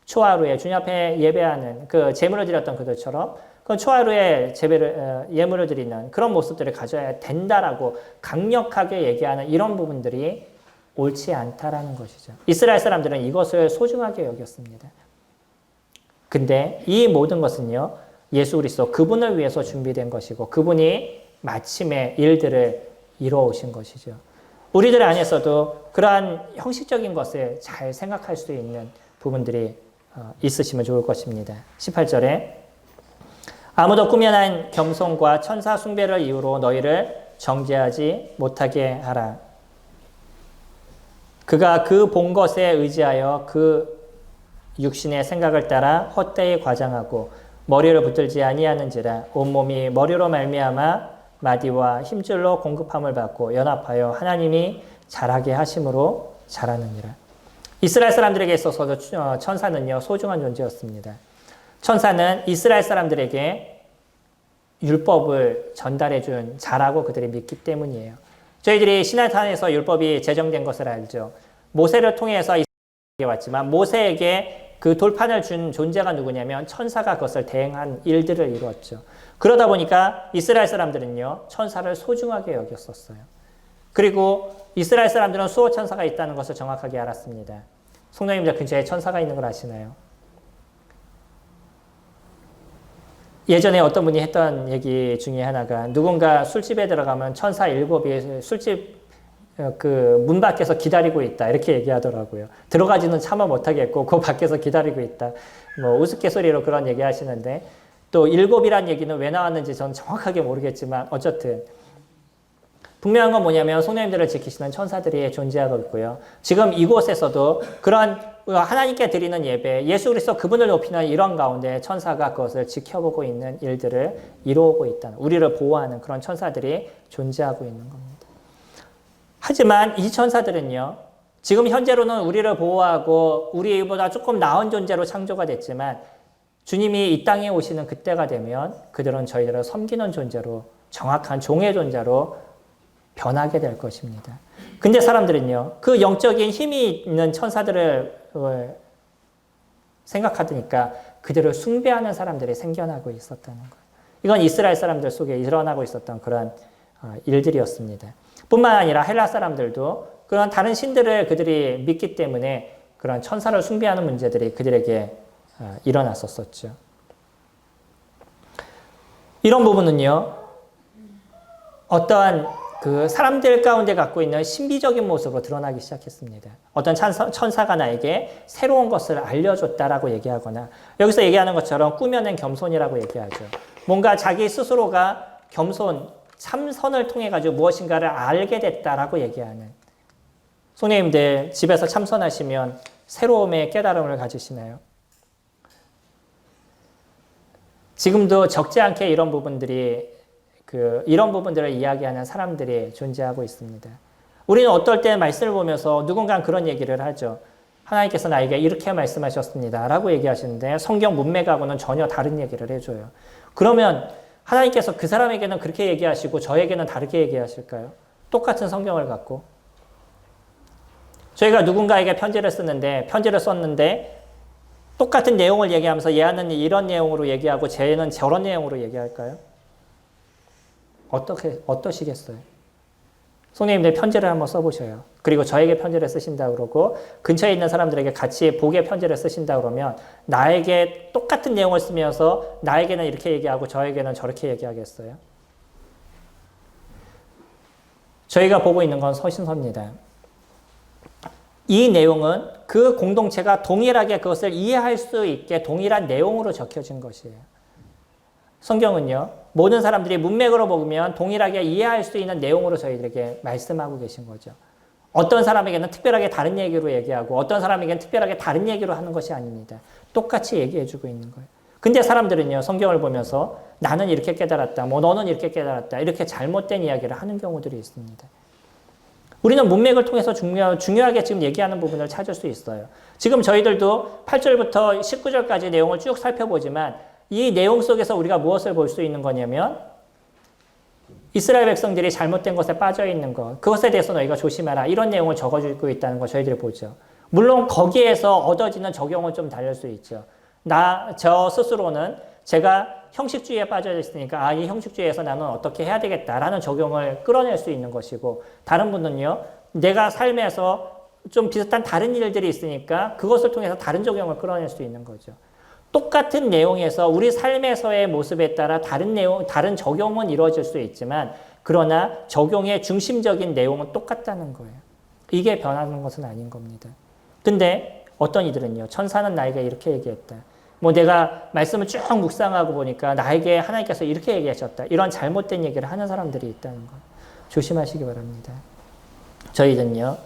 초하루에 주님 앞에 예배하는 그 제물을 드렸던 그들처럼 그 초하루에 예물을 드리는 그런 모습들을 가져야 된다라고 강력하게 얘기하는 이런 부분들이 옳지 않다라는 것이죠. 이스라엘 사람들은 이것을 소중하게 여겼습니다. 근데 이 모든 것은요, 예수 그리스도 그분을 위해서 준비된 것이고 그분이 마침에 일들을 이루어오신 것이죠. 우리들 안에서도 그러한 형식적인 것을 잘 생각할 수 있는 부분들이 있으시면 좋을 것입니다. 18절에 아무도 꾸며낸 겸손과 천사 숭배를 이유로 너희를 정죄하지 못하게 하라. 그가 그 본 것에 의지하여 그 육신의 생각을 따라 헛되이 과장하고 머리를 붙들지 아니하는지라. 온몸이 머리로 말미암아 마디와 힘줄로 공급함을 받고 연합하여 하나님이 자라게 하심으로 자라느니라. 이스라엘 사람들에게 있어서도 천사는요, 소중한 존재였습니다. 천사는 이스라엘 사람들에게 율법을 전달해 준 자라고 그들이 믿기 때문이에요. 저희들이 시내산에서 율법이 제정된 것을 알죠. 모세를 통해서 이스라엘에게 왔지만 모세에게 그 돌판을 준 존재가 누구냐면 천사가 그것을 대행한 일들을 이루었죠. 그러다 보니까 이스라엘 사람들은요, 천사를 소중하게 여겼었어요. 그리고 이스라엘 사람들은 수호 천사가 있다는 것을 정확하게 알았습니다. 성도님들 근처에 천사가 있는 걸 아시나요? 예전에 어떤 분이 했던 얘기 중에 하나가 누군가 술집에 들어가면 천사 7이 술집 그 문 밖에서 기다리고 있다 이렇게 얘기하더라고요. 들어가지는 차마 못하겠고 그 밖에서 기다리고 있다. 뭐 우스갯소리로 그런 얘기 하시는데 또 7이란 얘기는 왜 나왔는지 저는 정확하게 모르겠지만 어쨌든 분명한 건 뭐냐면 성령님들을 지키시는 천사들이 존재하고 있고요. 지금 이곳에서도 그런 하나님께 드리는 예배, 예수 그리스도 그분을 높이는 이런 가운데 천사가 그것을 지켜보고 있는 일들을 이루고 있다는, 우리를 보호하는 그런 천사들이 존재하고 있는 겁니다. 하지만 이 천사들은요, 지금 현재로는 우리를 보호하고 우리보다 조금 나은 존재로 창조가 됐지만 주님이 이 땅에 오시는 그때가 되면 그들은 저희들을 섬기는 존재로, 정확한 종의 존재로 변하게 될 것입니다. 근데 사람들은요, 그 영적인 힘이 있는 천사들을 생각하니까 그들을 숭배하는 사람들이 생겨나고 있었다는 거예요. 이건 이스라엘 사람들 속에 일어나고 있었던 그런 일들이었습니다. 뿐만 아니라 헬라 사람들도 그런 다른 신들을 그들이 믿기 때문에 그런 천사를 숭배하는 문제들이 그들에게 일어났었죠. 이런 부분은요, 어떠한 그 사람들 가운데 갖고 있는 신비적인 모습으로 드러나기 시작했습니다. 어떤 천사가 나에게 새로운 것을 알려줬다라고 얘기하거나 여기서 얘기하는 것처럼 꾸며낸 겸손이라고 얘기하죠. 뭔가 자기 스스로가 겸손, 참선을 통해 가지고 무엇인가를 알게 됐다라고 얘기하는. 성령님들 집에서 참선하시면 새로움의 깨달음을 가지시나요? 지금도 적지 않게 이런 부분들을 이야기하는 사람들이 존재하고 있습니다. 우리는 어떨 때 말씀을 보면서 누군가 그런 얘기를 하죠. 하나님께서 나에게 이렇게 말씀하셨습니다. 라고 얘기하시는데 성경 문맥하고는 전혀 다른 얘기를 해줘요. 그러면 하나님께서 그 사람에게는 그렇게 얘기하시고 저에게는 다르게 얘기하실까요? 똑같은 성경을 갖고. 저희가 누군가에게 편지를 썼는데 똑같은 내용을 얘기하면서 얘는 이런 내용으로 얘기하고 쟤는 저런 내용으로 얘기할까요? 어떠시겠어요? 성령님들 편지를 한번 써보셔요. 그리고 저에게 편지를 쓰신다 그러고 근처에 있는 사람들에게 같이 복의 편지를 쓰신다 그러면 나에게 똑같은 내용을 쓰면서 나에게는 이렇게 얘기하고 저에게는 저렇게 얘기하겠어요? 저희가 보고 있는 건 서신서입니다. 이 내용은 그 공동체가 동일하게 그것을 이해할 수 있게 동일한 내용으로 적혀진 것이에요. 성경은요, 모든 사람들이 문맥으로 보면 동일하게 이해할 수 있는 내용으로 저희들에게 말씀하고 계신 거죠. 어떤 사람에게는 특별하게 다른 얘기로 얘기하고 어떤 사람에게는 특별하게 다른 얘기로 하는 것이 아닙니다. 똑같이 얘기해주고 있는 거예요. 근데 사람들은요, 성경을 보면서 나는 이렇게 깨달았다, 너는 이렇게 깨달았다, 이렇게 잘못된 이야기를 하는 경우들이 있습니다. 우리는 문맥을 통해서 중요하게 지금 얘기하는 부분을 찾을 수 있어요. 지금 저희들도 8절부터 19절까지 내용을 쭉 살펴보지만 이 내용 속에서 우리가 무엇을 볼 수 있는 거냐면 이스라엘 백성들이 잘못된 것에 빠져 있는 것, 그것에 대해서 너희가 조심하라, 이런 내용을 적어주고 있다는 거 저희들이 보죠. 물론 거기에서 얻어지는 적용은 좀 다를 수 있죠. 저 스스로는 제가 형식주의에 빠져 있으니까 이 형식주의에서 나는 어떻게 해야 되겠다라는 적용을 끌어낼 수 있는 것이고, 다른 분은요, 내가 삶에서 좀 비슷한 다른 일들이 있으니까 그것을 통해서 다른 적용을 끌어낼 수 있는 거죠. 똑같은 내용에서 우리 삶에서의 모습에 따라 다른 적용은 이루어질 수 있지만, 그러나 적용의 중심적인 내용은 똑같다는 거예요. 이게 변하는 것은 아닌 겁니다. 근데 어떤 이들은요, 천사는 나에게 이렇게 얘기했다. 내가 말씀을 쭉 묵상하고 보니까 나에게 하나님께서 이렇게 얘기하셨다. 이런 잘못된 얘기를 하는 사람들이 있다는 거. 조심하시기 바랍니다. 저희는요,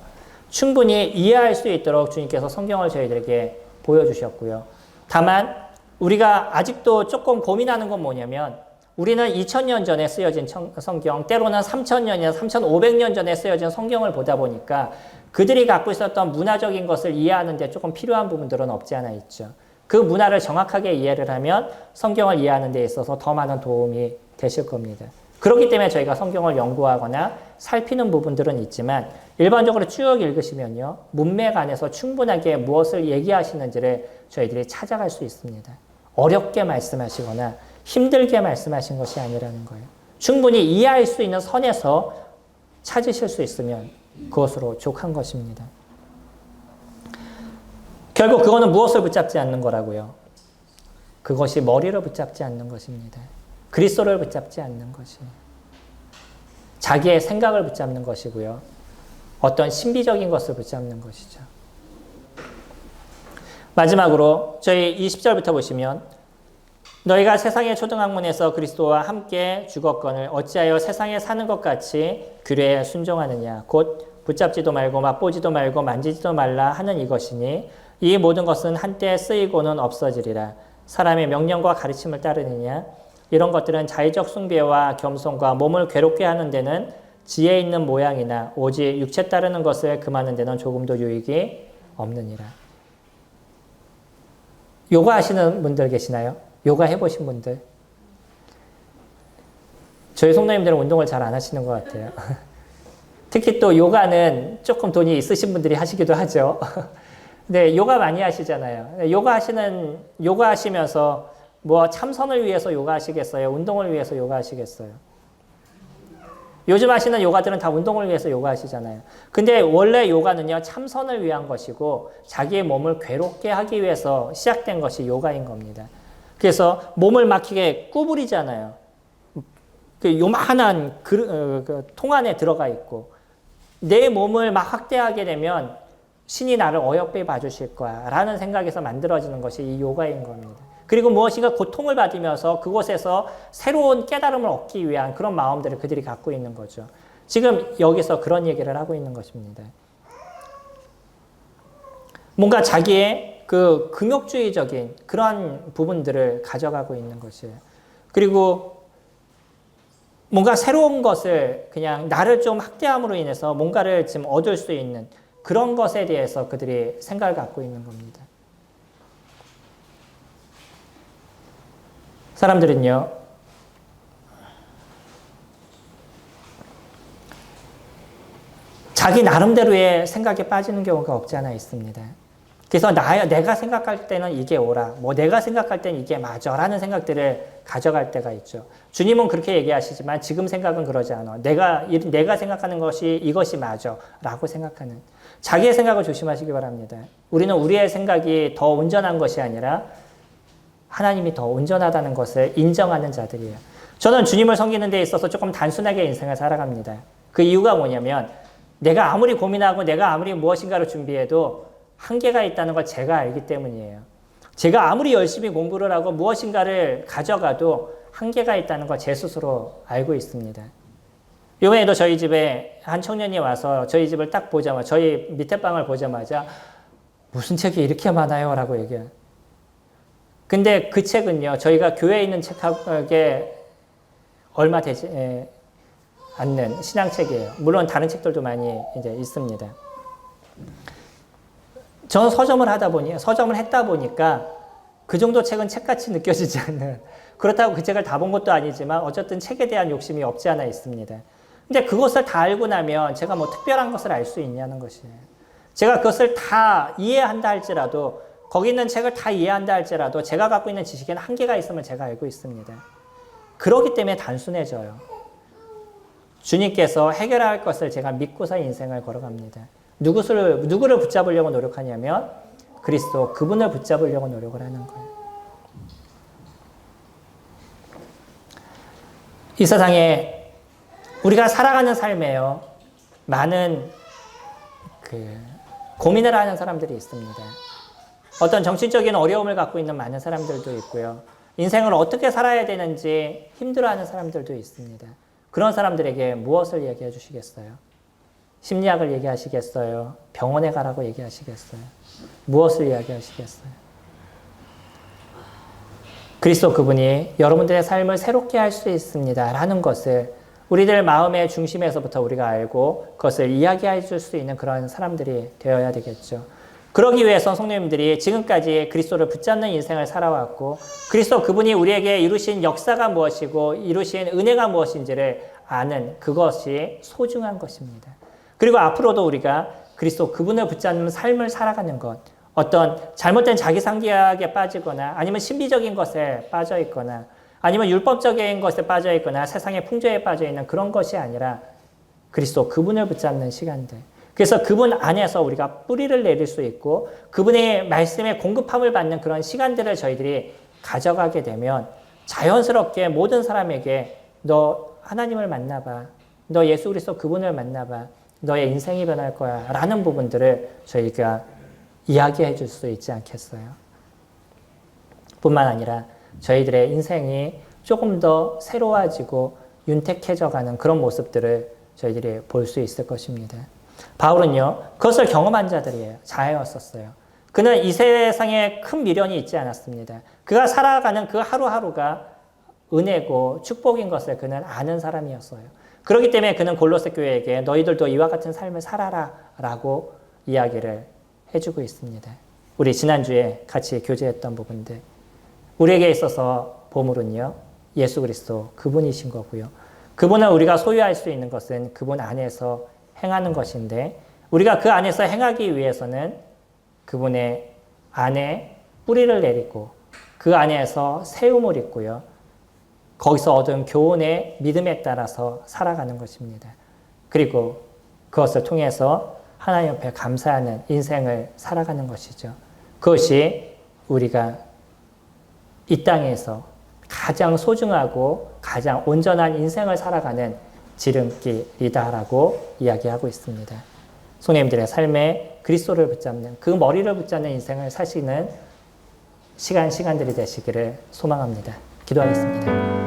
충분히 이해할 수 있도록 주님께서 성경을 저희들에게 보여주셨고요. 다만 우리가 아직도 조금 고민하는 건 뭐냐면, 우리는 2000년 전에 쓰여진 성경, 때로는 3000년이나 3500년 전에 쓰여진 성경을 보다 보니까 그들이 갖고 있었던 문화적인 것을 이해하는 데 조금 필요한 부분들은 없지 않아 있죠. 그 문화를 정확하게 이해를 하면 성경을 이해하는 데 있어서 더 많은 도움이 되실 겁니다. 그렇기 때문에 저희가 성경을 연구하거나 살피는 부분들은 있지만, 일반적으로 쭉 읽으시면요, 문맥 안에서 충분하게 무엇을 얘기하시는지를 저희들이 찾아갈 수 있습니다. 어렵게 말씀하시거나 힘들게 말씀하신 것이 아니라는 거예요. 충분히 이해할 수 있는 선에서 찾으실 수 있으면 그것으로 족한 것입니다. 결국 그거는 무엇을 붙잡지 않는 거라고요? 그것이 머리를 붙잡지 않는 것입니다. 그리스도를 붙잡지 않는 것이. 자기의 생각을 붙잡는 것이고요. 어떤 신비적인 것을 붙잡는 것이죠. 마지막으로 저희 20절부터 보시면 너희가 세상의 초등학문에서 그리스도와 함께 죽었거늘 어찌하여 세상에 사는 것 같이 규례에 순종하느냐. 곧 붙잡지도 말고 맛보지도 말고 만지지도 말라 하는 이것이니 이 모든 것은 한때 쓰이고는 없어지리라. 사람의 명령과 가르침을 따르느냐. 이런 것들은 자의적 숭배와 겸손과 몸을 괴롭게 하는 데는 지혜 있는 모양이나 오직 육체 따르는 것을 금하는 데는 조금도 유익이 없느니라. 요가 하시는 분들 계시나요? 요가 해보신 분들? 저희 성도님들은 운동을 잘 안 하시는 것 같아요. 특히 또 요가는 조금 돈이 있으신 분들이 하시기도 하죠. 근데 요가 많이 하시잖아요. 요가 하시면서 뭐 참선을 위해서 요가 하시겠어요? 운동을 위해서 요가 하시겠어요? 요즘 하시는 요가들은 다 운동을 위해서 요가 하시잖아요. 근데 원래 요가는요, 참선을 위한 것이고 자기의 몸을 괴롭게 하기 위해서 시작된 것이 요가인 겁니다. 그래서 몸을 막히게 구부리잖아요. 그 요만한 통 안에 들어가 있고 내 몸을 막 확대하게 되면 신이 나를 어여삐 봐주실 거야 라는 생각에서 만들어지는 것이 이 요가인 겁니다. 그리고 무엇인가 고통을 받으면서 그곳에서 새로운 깨달음을 얻기 위한 그런 마음들을 그들이 갖고 있는 거죠. 지금 여기서 그런 얘기를 하고 있는 것입니다. 뭔가 자기의 그 금욕주의적인 그런 부분들을 가져가고 있는 것이에요. 그리고 뭔가 새로운 것을 그냥 나를 좀 확대함으로 인해서 뭔가를 지금 얻을 수 있는 그런 것에 대해서 그들이 생각을 갖고 있는 겁니다. 사람들은요, 자기 나름대로의 생각에 빠지는 경우가 없지 않아 있습니다. 그래서 내가 생각할 때는 이게 옳아, 뭐 내가 생각할 때는 이게 맞아 라는 생각들을 가져갈 때가 있죠. 주님은 그렇게 얘기하시지만 지금 생각은 그러지 않아. 내가 생각하는 것이 이것이 맞아 라고 생각하는 자기의 생각을 조심하시기 바랍니다. 우리는 우리의 생각이 더 온전한 것이 아니라 하나님이 더 온전하다는 것을 인정하는 자들이에요. 저는 주님을 섬기는 데 있어서 조금 단순하게 인생을 살아갑니다. 그 이유가 뭐냐면 내가 아무리 고민하고 내가 아무리 무엇인가를 준비해도 한계가 있다는 걸 제가 알기 때문이에요. 제가 아무리 열심히 공부를 하고 무엇인가를 가져가도 한계가 있다는 걸 제 스스로 알고 있습니다. 이번에도 저희 집에 한 청년이 와서 저희 집을 딱 보자마자 저희 밑에 방을 보자마자 무슨 책이 이렇게 많아요? 라고 얘기해요. 근데 그 책은요, 저희가 교회에 있는 책하게 얼마 되지 않는 신앙책이에요. 물론 다른 책들도 많이 이제 있습니다. 저는 서점을 했다 보니까 그 정도 책은 책같이 느껴지지 않는, 그렇다고 그 책을 다 본 것도 아니지만 어쨌든 책에 대한 욕심이 없지 않아 있습니다. 근데 그것을 다 알고 나면 제가 뭐 특별한 것을 알 수 있냐는 것이에요. 제가 그것을 다 이해한다 할지라도 거기 있는 책을 다 이해한다 할지라도 제가 갖고 있는 지식에는 한계가 있음을 제가 알고 있습니다. 그렇기 때문에 단순해져요. 주님께서 해결할 것을 제가 믿고서 인생을 걸어갑니다. 누구를 붙잡으려고 노력하냐면 그리스도, 그분을 붙잡으려고 노력을 하는 거예요. 이 세상에 우리가 살아가는 삶에요, 많은 고민을 하는 사람들이 있습니다. 어떤 정신적인 어려움을 갖고 있는 많은 사람들도 있고요. 인생을 어떻게 살아야 되는지 힘들어하는 사람들도 있습니다. 그런 사람들에게 무엇을 얘기해 주시겠어요? 심리학을 얘기하시겠어요? 병원에 가라고 얘기하시겠어요? 무엇을 이야기하시겠어요? 그리스도 그분이 여러분들의 삶을 새롭게 할 수 있습니다 라는 것을 우리들 마음의 중심에서부터 우리가 알고 그것을 이야기해 줄 수 있는 그런 사람들이 되어야 되겠죠. 그러기 위해서 성도님들이 지금까지 그리스도를 붙잡는 인생을 살아왔고 그리스도 그분이 우리에게 이루신 역사가 무엇이고 이루신 은혜가 무엇인지를 아는 그것이 소중한 것입니다. 그리고 앞으로도 우리가 그리스도 그분을 붙잡는 삶을 살아가는 것, 어떤 잘못된 자기상기학에 빠지거나 아니면 신비적인 것에 빠져 있거나 아니면 율법적인 것에 빠져 있거나 세상의 풍조에 빠져 있는 그런 것이 아니라 그리스도 그분을 붙잡는 시간들. 그래서 그분 안에서 우리가 뿌리를 내릴 수 있고 그분의 말씀에 공급함을 받는 그런 시간들을 저희들이 가져가게 되면 자연스럽게 모든 사람에게 너 하나님을 만나봐. 너 예수 그리스도 그분을 만나봐. 너의 인생이 변할 거야. 라는 부분들을 저희가 이야기해 줄 수 있지 않겠어요? 뿐만 아니라 저희들의 인생이 조금 더 새로워지고 윤택해져 가는 그런 모습들을 저희들이 볼 수 있을 것입니다. 바울은요, 그것을 경험한 자들이에요. 자였었어요. 그는 이 세상에 큰 미련이 있지 않았습니다. 그가 살아가는 그 하루하루가 은혜고 축복인 것을 그는 아는 사람이었어요. 그렇기 때문에 그는 골로새 교회에게 너희들도 이와 같은 삶을 살아라 라고 이야기를 해주고 있습니다. 우리 지난주에 같이 교제했던 부분들. 우리에게 있어서 보물은요, 예수 그리스도 그분이신 거고요. 그분을 우리가 소유할 수 있는 것은 그분 안에서 행하는 것인데, 우리가 그 안에서 행하기 위해서는 그분의 안에 뿌리를 내리고 그 안에서 세움을 입고요. 거기서 얻은 교훈의 믿음에 따라서 살아가는 것입니다. 그리고 그것을 통해서 하나님 앞에 감사하는 인생을 살아가는 것이죠. 그것이 우리가 이 땅에서 가장 소중하고 가장 온전한 인생을 살아가는 지름길이다라고 이야기하고 있습니다. 손님들의 삶에 그리스도를 붙잡는, 그 머리를 붙잡는 인생을 사시는 시간들이 되시기를 소망합니다. 기도하겠습니다.